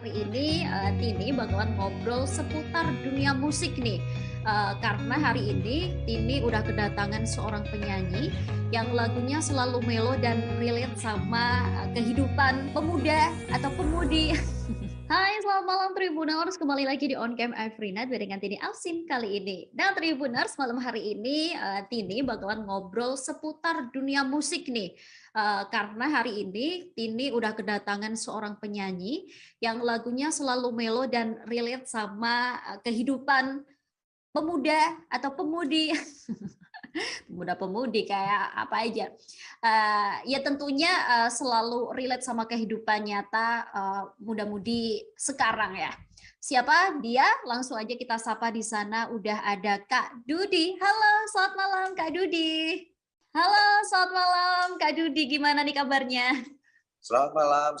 Hari ini Tini bakalan ngobrol seputar dunia musik nih. Karena hari ini Tini udah kedatangan seorang penyanyi yang lagunya selalu melo dan relate sama kehidupan pemuda atau pemudi. Hai, selamat malam Tribuners. Kembali lagi di On Cam Every Night dengan Tini Alsin kali ini. Nah, Tribuners, malam hari ini Tini bakalan ngobrol seputar dunia musik nih. Karena hari ini Tini udah kedatangan seorang penyanyi yang lagunya selalu melo dan relate sama kehidupan pemuda atau pemudi. Pemuda-pemudi kayak apa aja. Ya tentunya selalu relate sama kehidupan nyata muda-mudi sekarang ya. Siapa dia? Langsung aja kita sapa di sana. Udah ada Kak Dudi. Halo, selamat malam Kak Dudi. Halo, selamat malam Kak Dudi. Gimana nih kabarnya? Selamat malam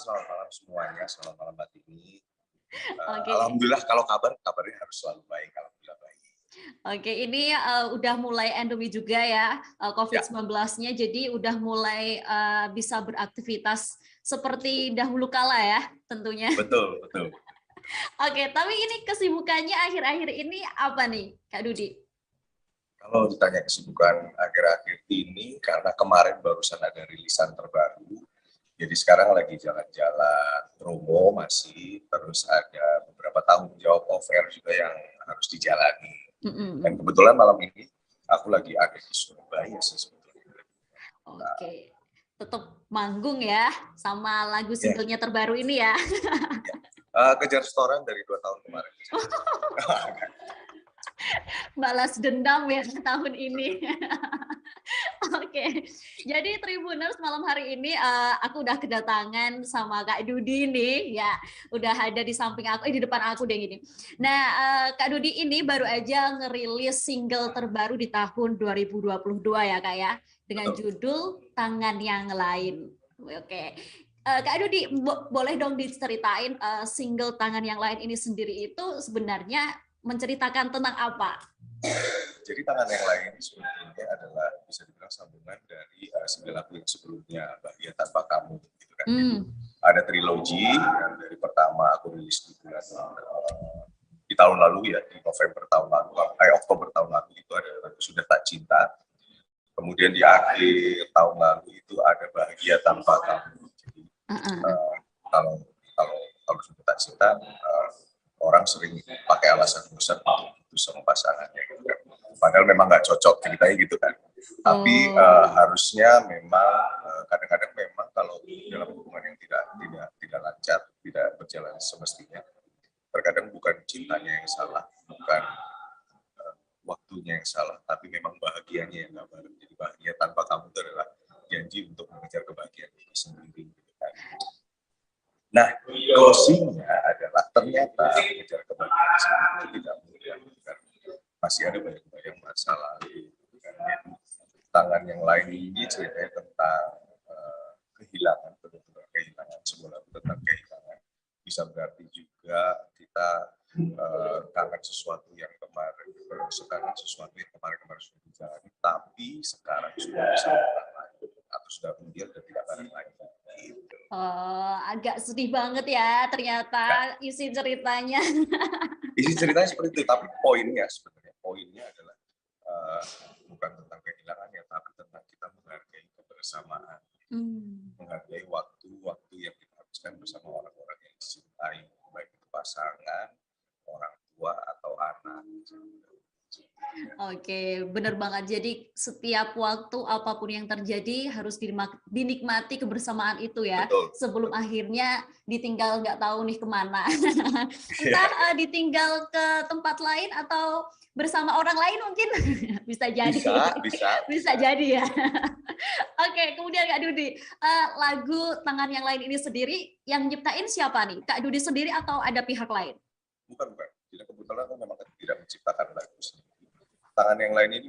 semuanya. Selamat malam Mbak Tini. Oke. Alhamdulillah kalau kabarnya harus selalu baik. Alhamdulillah baik. Oke, ini udah mulai endemi juga ya COVID-19-nya, jadi udah mulai bisa beraktivitas seperti dahulu kala ya tentunya. Betul. Oke, tapi ini kesibukannya akhir-akhir ini apa nih Kak Dudi? Kalau ditanya kesibukan akhir-akhir ini, karena kemarin barusan ada rilisan terbaru, jadi sekarang lagi jalan-jalan promo masih, terus ada beberapa tanggung jawab off-air juga yang harus dijalani. Dan kebetulan malam ini aku lagi ada di Surabaya sih sebetulnya. Oke, tetap manggung ya sama lagu singlenya terbaru ini ya. Kejar setoran dari 2 tahun kemarin. Balas dendam ya tahun ini. Oke, jadi Tribuners malam hari ini aku udah kedatangan sama Kak Dudi nih, ya udah ada di samping aku, di depan aku deh gini. Nah, Kak Dudi ini baru aja ngerilis single terbaru di tahun 2022 ya Kak ya, dengan judul Tangan Yang Lain. Oke, Kak Dudi boleh dong diceritain single Tangan Yang Lain ini sendiri itu sebenarnya menceritakan tentang apa? Jadi Tangan Yang Lain sebetulnya adalah bisa dibilang sambungan dari 9 lagu yang sebelumnya, Bahagia Tanpa Kamu gitu kan. Ada trilogi yang dari pertama aku rilis di tahun lalu ya, di November tahun lalu, Oktober tahun lalu itu ada lagu Sudah Tak Cinta. Kemudian di akhir tahun lalu itu ada Bahagia Tanpa Kamu. Jadi kalau Sudah Tak Cinta orang sering pakai alasan bosan itu sama pasangannya gitu kan. Padahal memang nggak cocok ceritanya gitu kan. Tapi harusnya memang kadang-kadang memang kalau dalam hubungan yang tidak lancar, tidak berjalan semestinya, terkadang bukan cintanya yang salah, bukan waktunya yang salah, tapi memang bahagianya yang nggak bareng. Jadi bahagia tanpa kamu itu adalah janji untuk mengejar kebahagiaan diri sendiri. Gitu kan. Nah, closing-nya adalah ternyata mengejar kebahagiaan sendiri itu tidak mudah. Kan? Masih ada banyak masa lalu. Kan? Tangan Yang Lain ini ceritanya tentang kehilangan, benar-benar kehilangan, sebuah lagu tentang kehilangan. Bisa berarti juga kita kangen sesuatu yang kemarin, sekarang sesuatu yang kemarin sudah dijalani, tapi sekarang sudah bisa bareng lagi, atau sudah mendiam dan tidak bareng lagi. Gitu. Oh, agak sedih banget ya ternyata isi ceritanya. Isi ceritanya seperti itu, tapi poinnya adalah bukan tentang kehilangannya, tapi tentang kita menghargai kebersamaan, menghargai waktu-waktu yang kita habiskan bersama orang-orang yang dicintai, baik itu pasangan, orang tua atau anak. Oke, benar banget. Jadi setiap waktu apapun yang terjadi harus dinikmati kebersamaan itu ya. Betul. Sebelum akhirnya ditinggal nggak tahu nih kemana. Entah ditinggal ke tempat lain atau bersama orang lain mungkin bisa jadi. Bisa jadi ya. Oke, kemudian Kak Dudi, lagu Tangan Yang Lain ini sendiri yang nyiptain siapa nih? Kak Dudi sendiri atau ada pihak lain? Bukan. Jadi kebetulan aku memang tidak menciptakan lagu sendiri. Tangan Yang Lain ini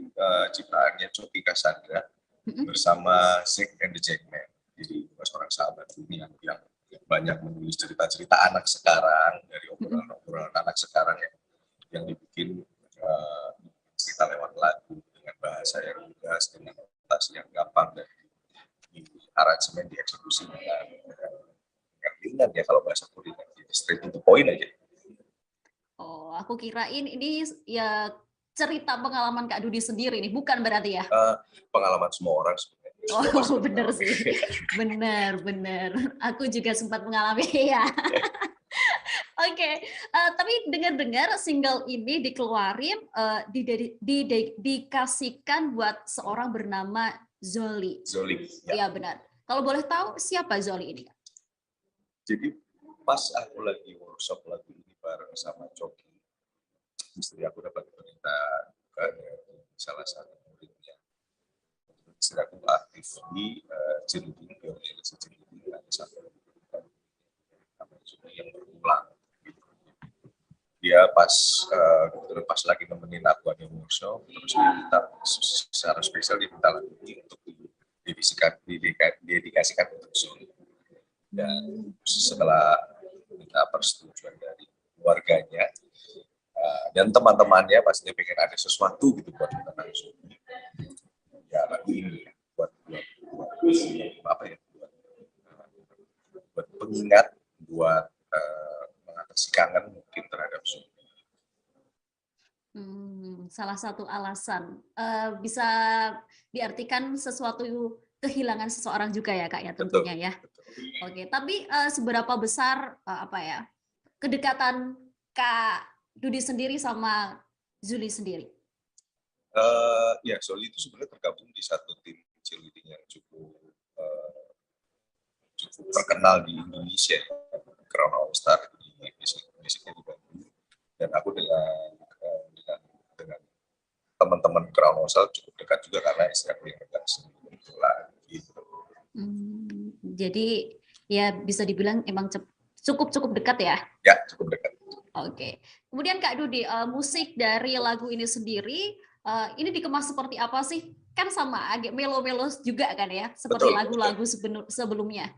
ciptaannya Coki Cassandra bersama Zack and the Jackman. Jadi seorang sahabat ini yang banyak menulis cerita-cerita anak sekarang, dari obrolan anak sekarang yang dibikin cerita lewat lagu dengan bahasa yang lugas, dengan notasi yang gampang, dan di aransemen, dieksekusi dengan ringan ya, kalau bahasa kuliah, straight to the point. poin aja. Oh, aku kirain ini ya cerita pengalaman Kak Dudi sendiri nih, bukan berarti ya? Pengalaman semua orang sebenarnya. Oh, bener sih. Bener. Aku juga sempat mengalami ya. Oke, tapi dengar-dengar single ini dikeluarin, dikasihkan buat seorang bernama Zoli. Zoli, Iya benar. Kalau boleh tahu siapa Zoli ini? Jadi pas aku lagi workshop lagu ini bareng sama Coki, istri aku dapat perintah dari salah satu muridnya. Istri aku aktif di Ciledug, organisasi Ciledug, ada satu yang berulang. Dia pas lagi nemenin aku ada workshop, terus dia minta secara spesial diminta lagu ini untuk didedikasikan untuk Zoli. Dan setelah minta persetujuan dari keluarganya dan teman-temannya, pasti pengen ada sesuatu gitu buat kita langsung. Ya lagu ini buat apa ya? Buat pengingat, buat mengatasi kangen mungkin terhadap Zoli. Salah satu alasan bisa diartikan sesuatu kehilangan seseorang juga ya Kak ya tentunya ya. Oke, tapi seberapa besar kedekatan Kak Dudi sendiri sama Zuli sendiri? Ya, Zoli itu sebenarnya tergabung di satu tim cheerleading yang cukup terkenal di Indonesia, Crown All Star di basicnya di Bandung. Dan aku dengan teman-teman Crown All Star cukup dekat juga karena istri aku yang dekat gitu. Jadi ya bisa dibilang emang cukup dekat ya? Ya, cukup dekat. Oke. Kemudian Kak Dudi, musik dari lagu ini sendiri, ini dikemas seperti apa sih? Kan sama, agak melo-melo juga kan ya, seperti lagu-lagu sebelumnya.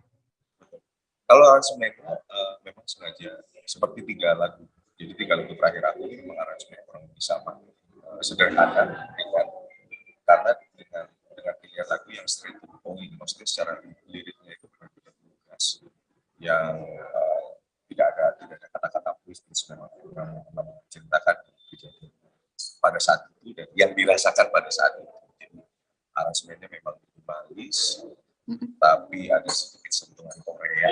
Kalau aransemennya memang sengaja seperti 3 lagu. Jadi 3 lagu terakhir aku memang aransemen kurang lebih sama, sederhana, ringan. Karena dengan pilihan lagu yang straight to the point, maksudnya secara liriknya itu benar-benar lugas, yang tidak ada kata-kata puitis, memang menceritakan kejadian pada saat itu dan yang dirasakan pada saat itu. Jadi aransemennya memang minimalis, tapi ada sedikit sentuhan Korea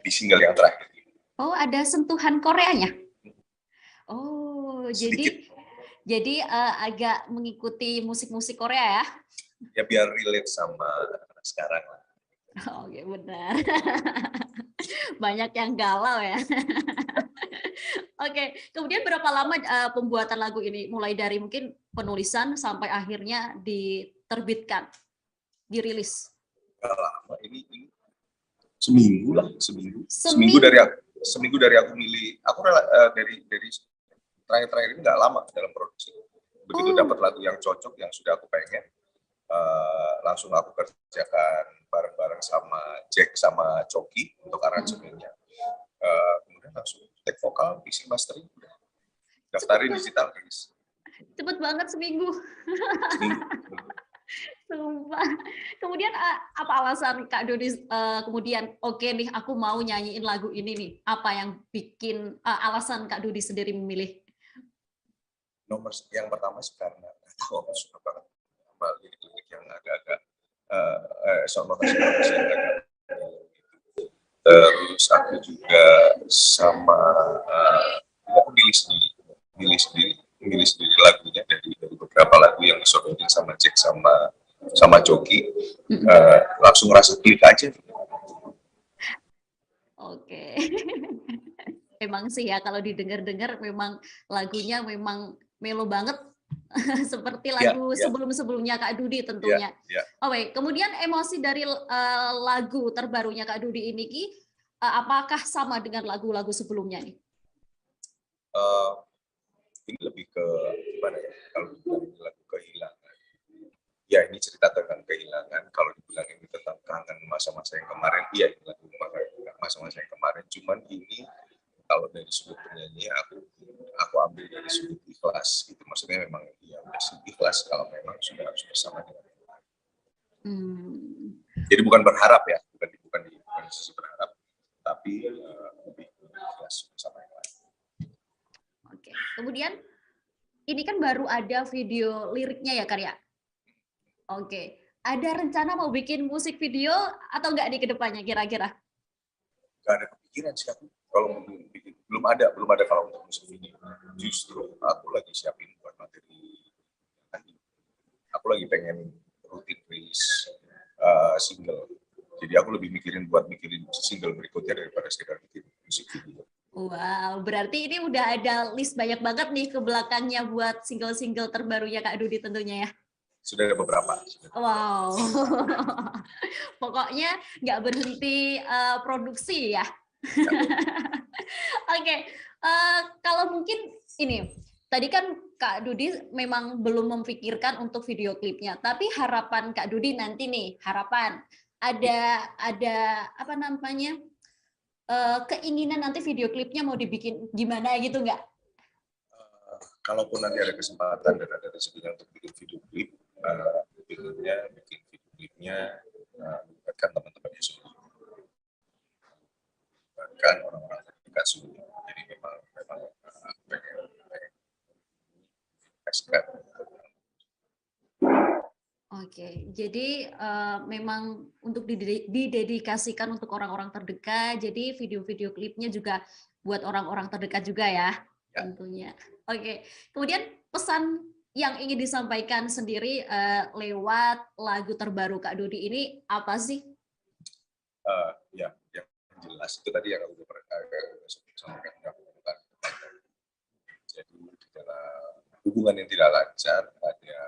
di single yang terakhir. Oh, ada sentuhan Koreanya? Oh, sedikit. Jadi agak mengikuti musik-musik Korea ya? Ya biar relate sama sekarang. Oke, benar. Banyak yang galau ya. Oke, kemudian berapa lama pembuatan lagu ini? Mulai dari mungkin penulisan sampai akhirnya diterbitkan, dirilis? Lama ini seminggu lah, seminggu dari aku milih. Aku dari terakhir ini nggak lama dalam produksi. Begitu dapat lagu yang cocok, yang sudah aku pengen, langsung aku kerjakan bareng-bareng sama Jack sama Coki untuk aransemennya. Kemudian langsung take vokal, mixing, mastering, daftarin digital rilis. Cepet banget seminggu. Sumpah. Kemudian apa alasan Kak Dodi kemudian oke nih aku mau nyanyiin lagu ini nih? Apa yang bikin alasan Kak Dodi sendiri memilih? Nomor yang pertama sih karena aku suka banget sama lirik-lirik yang agak-agak notasi yang agak terus aku juga sama aku milih sendiri lagunya dari beberapa lagu yang disodorin sama Jack sama Coki, langsung rasa klik aja. Oke. Emang sih ya kalau didengar-dengar memang lagunya memang melo banget seperti lagu sebelum-sebelumnya Kak Dudi tentunya. Oke, kemudian emosi dari lagu terbarunya Kak Dudi ini apakah sama dengan lagu-lagu sebelumnya nih? Ini lebih ke gimana ya? Kalau dibilang lagu kehilangan, ya ini cerita tentang kehilangan. Kalau dibilang ini tentang kangen masa-masa yang kemarin, iya ini lagu masa-masa yang kemarin. Cuman ini kalau dari sudut penyanyi aku ambil dari sudut ikhlas gitu. Maksudnya memang ya udah ikhlas kalau memang sudah bersama dengan Tuhan. Jadi bukan berharap ya, bukan di sisi berharap, tapi lebih ikhlas. Kemudian ini kan baru ada video liriknya ya Kak ya? Oke. Ada rencana mau bikin musik video atau enggak nih ke depannya kira-kira? Gak ada kepikiran sih aku kalau mau bikin. Belum ada kalau untuk musik video. Justru aku lagi siapin buat materi. Aku lagi pengen rutin rilis single. Jadi aku lebih mikirin single berikutnya daripada sekedar bikin musik video. Wow, berarti ini udah ada list banyak banget nih ke belakangnya buat single-single terbarunya Kak Dudi tentunya ya? Sudah ada beberapa. Wow, pokoknya nggak berhenti produksi ya? Oke, kalau mungkin ini, tadi kan Kak Dudi memang belum memikirkan untuk video klipnya, tapi harapan Kak Dudi nanti nih, harapan ada apa namanya, keinginan nanti video klipnya mau dibikin gimana gitu nggak? Kalaupun nanti ada kesempatan dan ada rezekinya untuk bikin video klip, pinginnya bikin video klipnya melibatkan teman-temannya semua, bahkan orang-orang terdekat semua. Jadi memang pengen kasihkan. Oke, jadi memang untuk didedikasikan untuk orang-orang terdekat, jadi video-video klipnya juga buat orang-orang terdekat juga ya, tentunya. Oke, kemudian pesan yang ingin disampaikan sendiri lewat lagu terbaru Kak Dudi ini apa sih? Ya, yang jelas itu tadi yang aku sampaikan. Jadi di dalam hubungan yang tidak lancar ada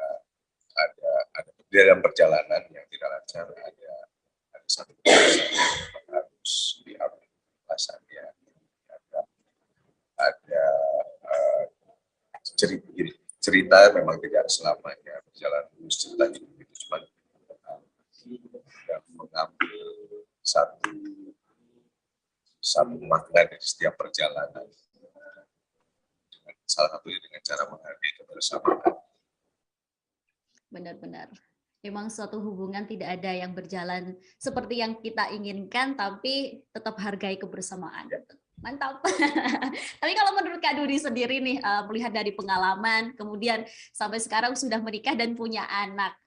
di dalam perjalanan yang tidak lancar ada satu keputusan yang harus diambil alasannya. Ada cerita memang tidak selamanya berjalan lurus, cerita hidup itu cuma mengambil satu makna dari setiap perjalanan. Salah satunya dengan cara menghargai kebersamaan. Benar-benar. Memang suatu hubungan tidak ada yang berjalan seperti yang kita inginkan, tapi tetap hargai kebersamaan. Mantap. Tapi kalau menurut Kak Dudi sendiri nih, melihat dari pengalaman, kemudian sampai sekarang sudah menikah dan punya anak,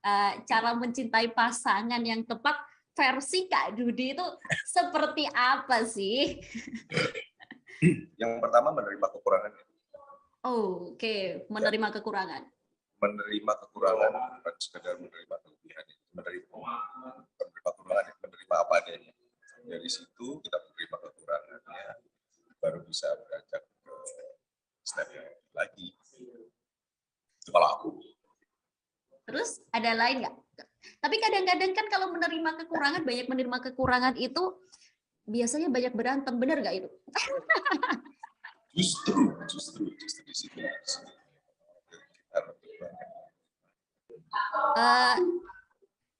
cara mencintai pasangan yang tepat versi Kak Dudi itu seperti apa sih? Yang pertama menerima kekurangan. Oke, menerima kekurangan. Menerima kekurangan bukan sekedar menerima kelebihan, menerima kekurangan, menerima apa adanya. Dari situ kita menerima kekurangannya, baru bisa beranjak ke step yang lagi. Itu kalau aku. Terus ada lain nggak? Tapi kadang-kadang kan kalau banyak menerima kekurangan itu biasanya banyak berantem, benar nggak itu? Justru di situ.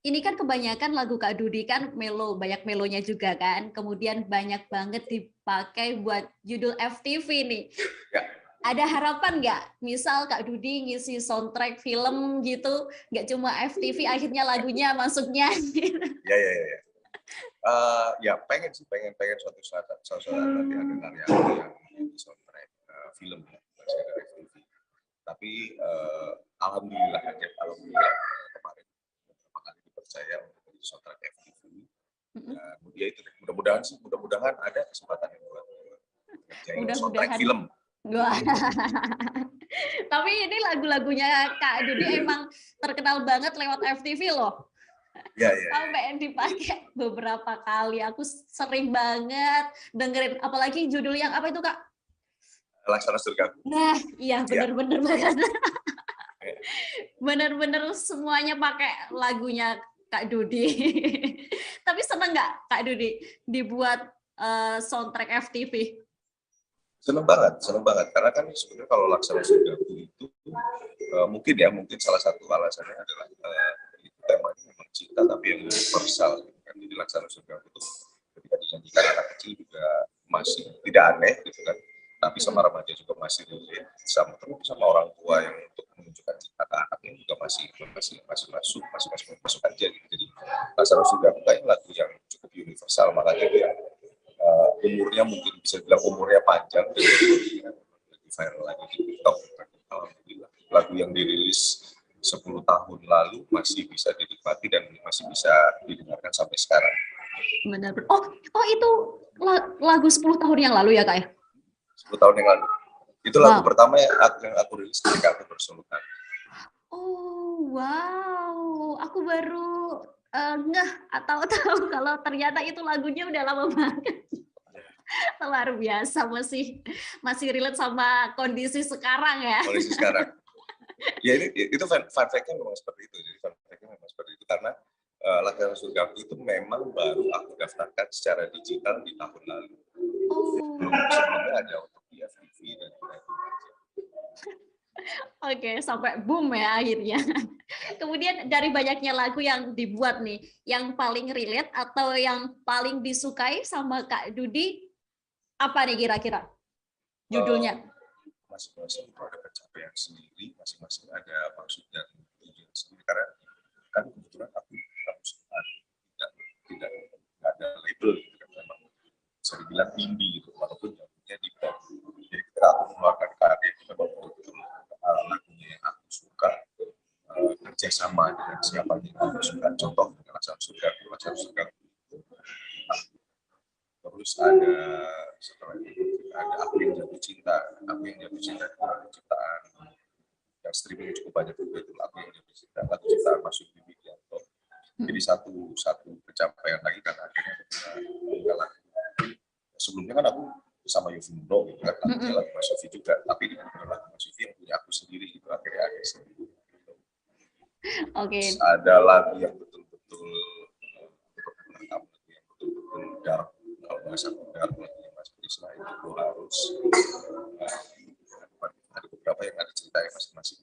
Ini kan kebanyakan lagu Kak Dudi kan melo, banyak melonya juga kan. Kemudian banyak banget dipakai buat judul FTV nih. Ya. Ada harapan nggak? Misal Kak Dudi ngisi soundtrack film gitu, nggak cuma FTV, akhirnya lagunya masuknya. Ya pengen suatu saat nanti ada karya yang di soundtrack film ya, FTV. Tapi alhamdulillah kemarin beberapa kali dipercaya untuk di soundtrack FTV. Ya itu mudah-mudahan ada kesempatan yang buat ngerjain soundtrack film. Wah. Tapi ini lagu-lagunya Kak Dudi emang terkenal banget lewat FTV loh. Ya. Sampai dipakai beberapa kali. Aku sering banget dengerin, apalagi judul yang apa itu Kak? Laksana Surgaku. Nah, iya benar-benar banget. Benar-benar semuanya pakai lagunya Kak Dudi. Tapi seneng nggak Kak Dudi dibuat soundtrack FTV? Seneng banget, karena kan sebenarnya kalau Laksana Surgaku itu mungkin salah satu alasannya adalah temanya memang cinta tapi yang universal kan. Jadi Laksana Surgaku itu ketika dinyanyikan anak kecil juga masih tidak aneh gitu kan, tapi sama remaja juga masih sama orang tua yang untuk menunjukkan cinta ke anaknya juga masih masuk aja gitu. Jadi Laksana Surgaku kayak lagu yang cukup universal, makanya dia umurnya mungkin bisa bilang umurnya panjang, viral lagi di TikTok. Alhamdulillah lagu yang dirilis 10 tahun lalu masih bisa dinikmati dan masih bisa didengarkan sampai sekarang. Benar. Oh itu lagu 10 tahun yang lalu ya Kak ya? 10 tahun yang lalu. Itu lagu pertama yang aku rilis ketika aku bersolo tari. Oh wow, aku baru ngeh atau tahu kalau ternyata itu lagunya udah lama banget. Luar biasa, masih relate sama kondisi sekarang ya. Kondisi sekarang. Ya itu fun fact-nya memang seperti itu. Jadi fun fact-nya memang seperti itu karena Latihan Surgaku itu memang baru aku daftarkan secara digital di tahun lalu. Sebelumnya ada untuk di FTV dan Oke, sampai boom ya akhirnya. Kemudian dari banyaknya lagu yang dibuat nih, yang paling relate atau yang paling disukai sama Kak Dudi, apa nih kira-kira judulnya? Masing-masing itu ada pencapaian sendiri, masing-masing ada maksud dan tujuan sendiri. Karena kan kebetulan aku tidak ada label gitu kan, memang bisa dibilang indie gitu, walaupun jatuhnya di band. Jadi ketika aku mengeluarkan karya itu memang betul lagunya yang aku suka, kerjasama dengan siapa yang aku suka, contoh dengan Laksana Surgaku. Terus ada setelah itu ada Aku Yang Jatuh Cinta. Aku Yang Jatuh Cinta itu lagu ciptaan yang streaming cukup banyak juga, itu Aku Yang Jatuh Cinta, lagu ciptaan Mas Yudi Widianto. Jadi satu pencapaian lagi karena akhirnya punya lagu. Sebelumnya kan aku sama Yofi Nuno gitu kan, lagunya lagu Mas Yofi juga, tapi dengan lagu Mas Yofi yang punya aku sendiri gitu, akhirnya ada sendiri. Terus ada lagu yang betul-betul dark, kalau bahasa dark lagunya Mas Krisna itu harus ada beberapa yang ada ceritanya masing-masing.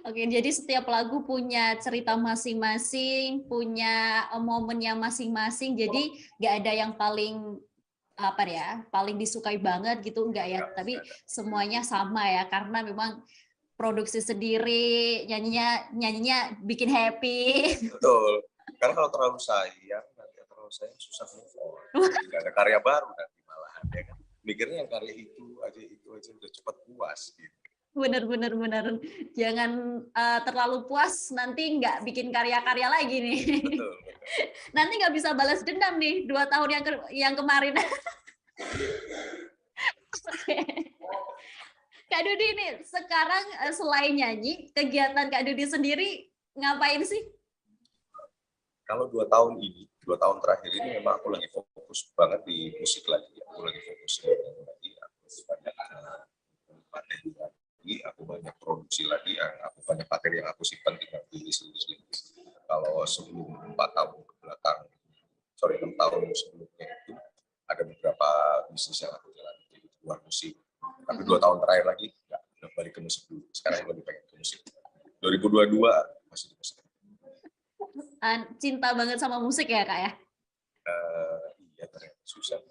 Oke, jadi setiap lagu punya cerita masing-masing, punya momennya masing-masing. Jadi nggak ada yang paling paling disukai banget gitu, enggak ya? Tapi semuanya sama ya, karena memang produksi sendiri, nyanyinya bikin happy. Betul. Karena kalau terlalu sayang susah move on. Tidak ada karya baru nanti malahan ya kan. Mikirnya yang karya itu aja udah cepat puas gitu. Bener. Jangan terlalu puas, nanti nggak bikin karya-karya lagi nih. Betul. Nanti nggak bisa balas dendam nih 2 tahun yang kemarin. Kak Dudi ini sekarang selain nyanyi, kegiatan Kak Dudi sendiri ngapain sih? Kalau 2 tahun terakhir ini memang aku lagi fokus banget di musik lagi. Aku lagi fokus lagi, aku banyak materi lagi, aku banyak produksi lagi, aku banyak materi yang aku simpan tinggal tulis. Kalau sebelum 4 tahun ke belakang, 6 tahun sebelumnya itu ada beberapa bisnis yang aku jalani di luar musik. Tapi 2 tahun terakhir lagi udah balik ke musik dulu. Sekarang lebih pengen ke musik. 2022 masih di musik. Cinta banget sama musik ya Kak ya? Iya, ternyata susah.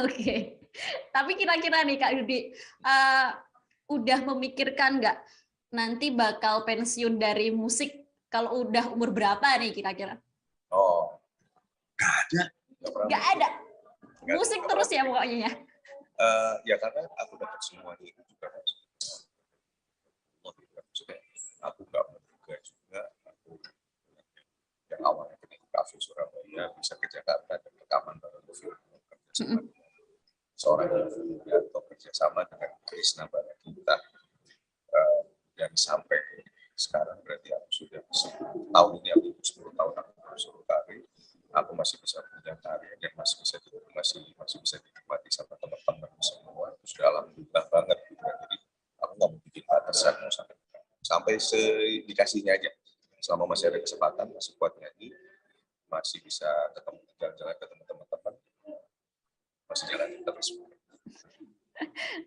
Oke. Tapi kira-kira nih Kak Dudi, udah memikirkan nggak nanti bakal pensiun dari musik kalau udah umur berapa nih kira-kira? Oh, nggak ada. Nggak ada? Musik terus ya pokoknya ya? Ya karena aku dapat semuanya itu juga. Aku nggak menduga juga, aku yang awalnya ke kafe Surabaya bisa ke Jakarta dan rekaman bareng film kerjasama dengan seorang atau kerjasama dengan Krisna Barakita, dan sampai sekarang berarti aku sudah 10 tahun ini, aku 10 tahun aku bersolo tari, aku masih bisa punya karya dan masih bisa dinikmati sama teman-teman semua. Itu sudah alhamdulillah banget gitu kan. Jadi aku nggak mau bikin batasan, mau sampai sedikasihnya aja. Selama masih ada kesempatan, masih kuat nyanyi, masih bisa ketemu jalan-jalan ketemu teman-teman, masih jalan terus.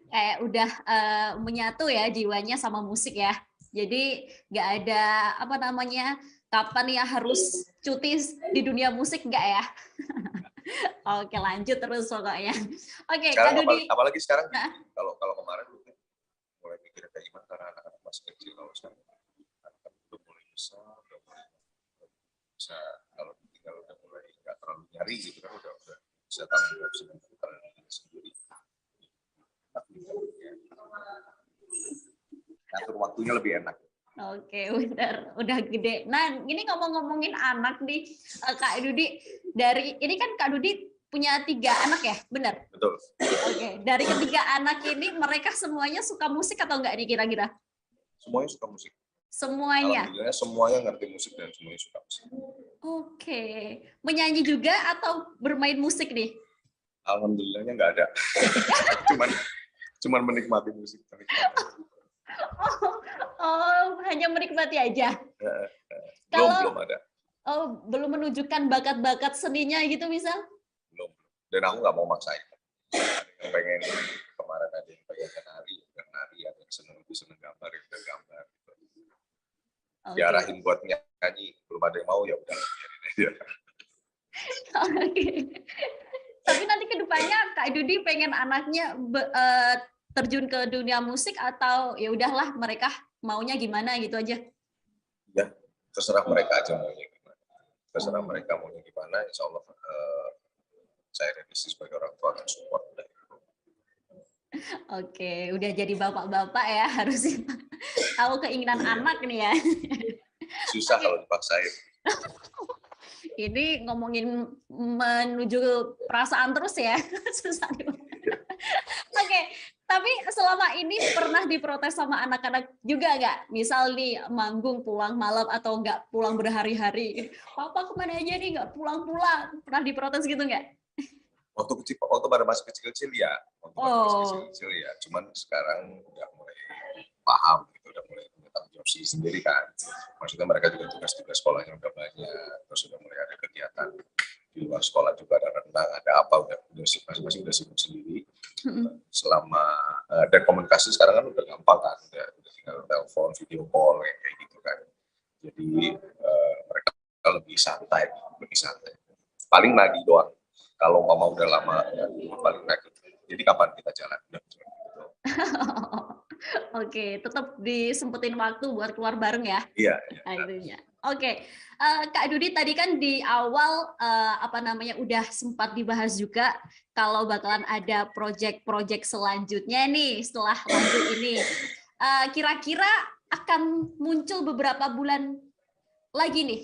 Kayak udah menyatu ya jiwanya sama musik ya. Jadi nggak ada kapan ya harus cuti di dunia musik, nggak ya? Oke, lanjut terus pokoknya. Oke, Kak Dudi. Apalagi sekarang, kalau kemarin mulai mikir kayak gimana karena anak-anak masih kecil, kalau sekarang anak-anak udah mulai besar, udah mulai bisa, kalau tinggal udah mulai nggak terlalu nyari gitu kan, udah bisa tanggung jawab sendiri. Ngatur waktunya lebih enak. Oke, udah gede. Nah, ini ngomongin anak nih, Kak Dudi. Ini kan Kak Dudi punya 3 anak ya, benar? Betul. Oke, dari ketiga anak ini mereka semuanya suka musik atau enggak nih kira-kira? Semuanya suka musik. Semuanya. Alhamdulillah semuanya ngerti musik dan semuanya suka musik. Oke, menyanyi juga atau bermain musik nih? Alhamdulillahnya nggak ada. cuman menikmati musik. Hanya menikmati aja. Belum ada. Belum menunjukkan bakat-bakat seninya gitu misal? Belum. Dan aku nggak mau maksain. Yang pengen kemarin ada yang pengen nari, ada yang seneng gambar, yang udah gambar. Gitu. Diarahin buat nyanyi, belum ada yang mau ya udah. Tapi nanti kedepannya Kak Dudi pengen anaknya terjun ke dunia musik atau ya udahlah mereka maunya gimana gitu aja? Ya, terserah mereka aja maunya gimana. Terserah mereka maunya gimana, insya Allah saya realistis sebagai orang tua akan support. Oke, udah jadi bapak-bapak ya, harus tahu keinginan anak nih ya. Susah kalau dipaksain. Ini ngomongin menuju perasaan terus ya, susah. Oke, tapi selama ini pernah diprotes sama anak-anak juga nggak? Misal nih manggung pulang malam atau nggak pulang berhari-hari. Papa kemana aja nih nggak pulang-pulang? Pernah diprotes gitu nggak? Waktu pada masih kecil-kecil ya. Kecil ya. Cuman sekarang udah mulai paham, gitu, udah mulai punya tanggung jawab sendiri kan. Maksudnya mereka juga tugas-tugas sekolahnya udah banyak, terus udah mulai ada kegiatan di luar sekolah juga, ada renang, ada apa, udah masing-masing udah sibuk sendiri. Selama dan komunikasi sekarang kan udah gampang kan, udah tinggal telepon, video call kayak gitu kan. Jadi mereka lebih santai. Paling nagih doang. Kalau mama udah lama paling nagih. Jadi kapan kita jalan? Oke, tetap disempetin waktu buat keluar bareng ya. Iya. Oke, Kak Dudi tadi kan di awal udah sempat dibahas juga kalau bakalan ada proyek-proyek selanjutnya nih setelah lagu ini. Kira-kira akan muncul beberapa bulan lagi nih?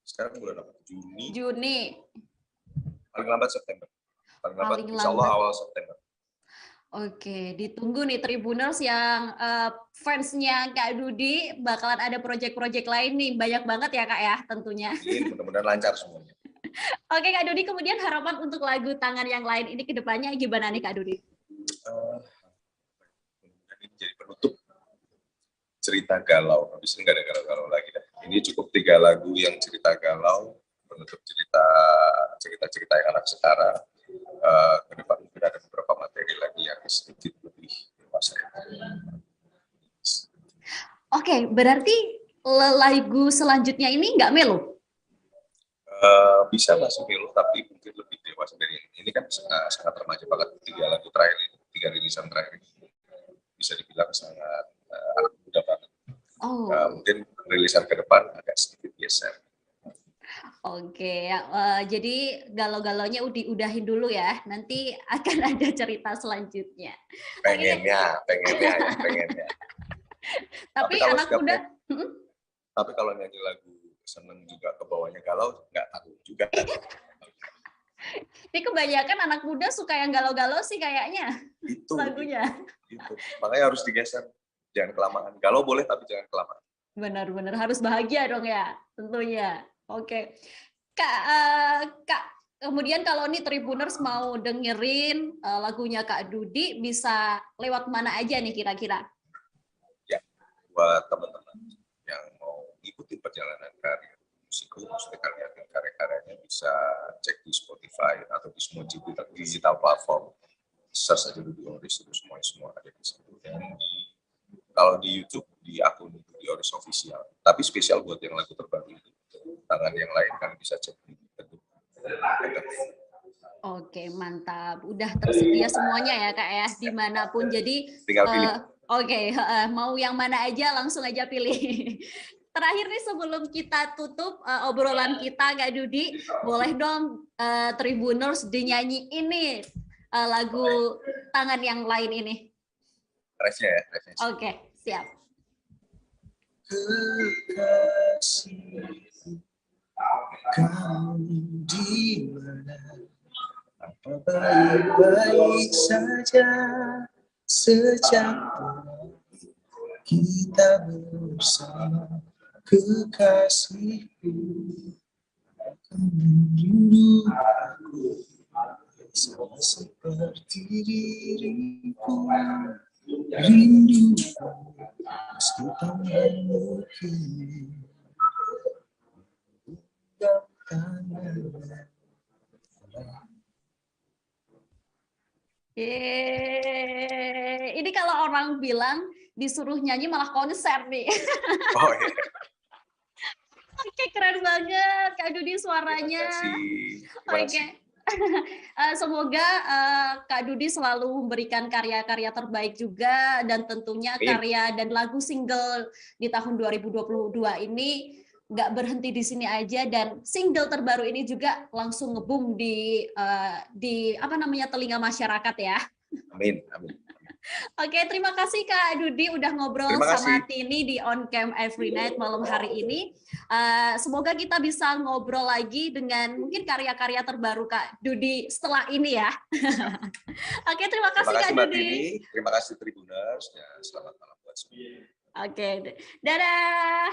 Sekarang bulan apa? Juni. Paling lambat September. Insya Allah awal September. Oke, ditunggu nih Tribuners yang fansnya Kak Dudi bakalan ada proyek-proyek lain nih. Banyak banget ya Kak ya tentunya. Mudah-mudahan lancar semuanya. Oke Kak Dudi, kemudian harapan untuk lagu Tangan yang Lain ini ke depannya gimana nih Kak Dudi? Ini jadi penutup cerita galau. Habis ini nggak ada galau-galau lagi dah. Ini cukup 3 lagu yang cerita galau, penutup cerita yang anak sekarang. Ke depan mungkin ada beberapa materi lagi yang sedikit lebih dewasa. Oke, berarti lagu selanjutnya ini nggak melo? Bisa masih melo, tapi mungkin lebih dewasa dari ini. Ini kan sangat remaja banget. 3 lagu terakhir ini, 3 rilisan terakhir ini. Bisa dibilang sangat anak muda banget. Mungkin rilisan ke depan agak sedikit geser. Oke, jadi galau-galaunya udahin dulu ya. Nanti akan ada cerita selanjutnya. Pengennya. Tapi anak muda. Tapi kalau nyanyi lagu seneng juga ke bawahnya galau, nggak tahu juga. Ini kebanyakan anak muda suka yang galau-galau sih kayaknya. Itu lagunya. Itu. Makanya harus digeser. Jangan kelamaan. Galau boleh tapi jangan kelamaan. Benar-benar harus bahagia dong ya, tentunya. Oke, Kak, kemudian kalau nih Tribuners mau dengerin lagunya Kak Dudi, bisa lewat mana aja nih kira-kira? Ya, buat teman-teman yang mau ikuti perjalanan karir musikku, maksudnya kalian karya-karyanya bisa cek di Spotify atau di semua digital platform. Search aja Dudi Oris, itu semua ada di situ. Dan kalau di YouTube, di akun Dudi Oris Official. Tapi spesial buat yang lagu terbaru itu. Tangan yang lain kan bisa cek di YouTube. Oke, mantap. Udah tersedia semuanya ya Kak ya, dimanapun. Jadi tinggal pilih. Oke, mau yang mana aja langsung aja pilih. Terakhir nih sebelum kita tutup obrolan kita Kak Dudi, boleh dong Tribuners dinyanyi ini lagu Tangan yang Lain ini. refnya. Oke, siap. Kekasihku, kamu di mana? Apa baik-baik saja sejak kita bersama, kekasihku. Kamu rindu aku sama seperti diriku, rindu meski tak mungkin. Ini kalau orang bilang disuruh nyanyi malah konser nih. Oh iya. Oke, keren banget Kak Dudi suaranya. Terima kasih. Oke. Semoga Kak Dudi selalu memberikan karya-karya terbaik juga, dan tentunya karya dan lagu single di tahun 2022 ini nggak berhenti di sini aja, dan single terbaru ini juga langsung ngebum di telinga masyarakat ya. Amin. Oke, terima kasih Kak Dudi udah ngobrol sama Tini di On Cam Every Night malam hari ini. Semoga kita bisa ngobrol lagi dengan mungkin karya-karya terbaru Kak Dudi setelah ini ya. Oke, terima kasih Kak Dudi. Terima kasih Tribuners, ya, selamat malam buat semua. Oke, dadah.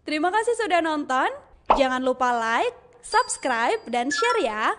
Terima kasih sudah nonton. Jangan lupa like, subscribe, dan share ya.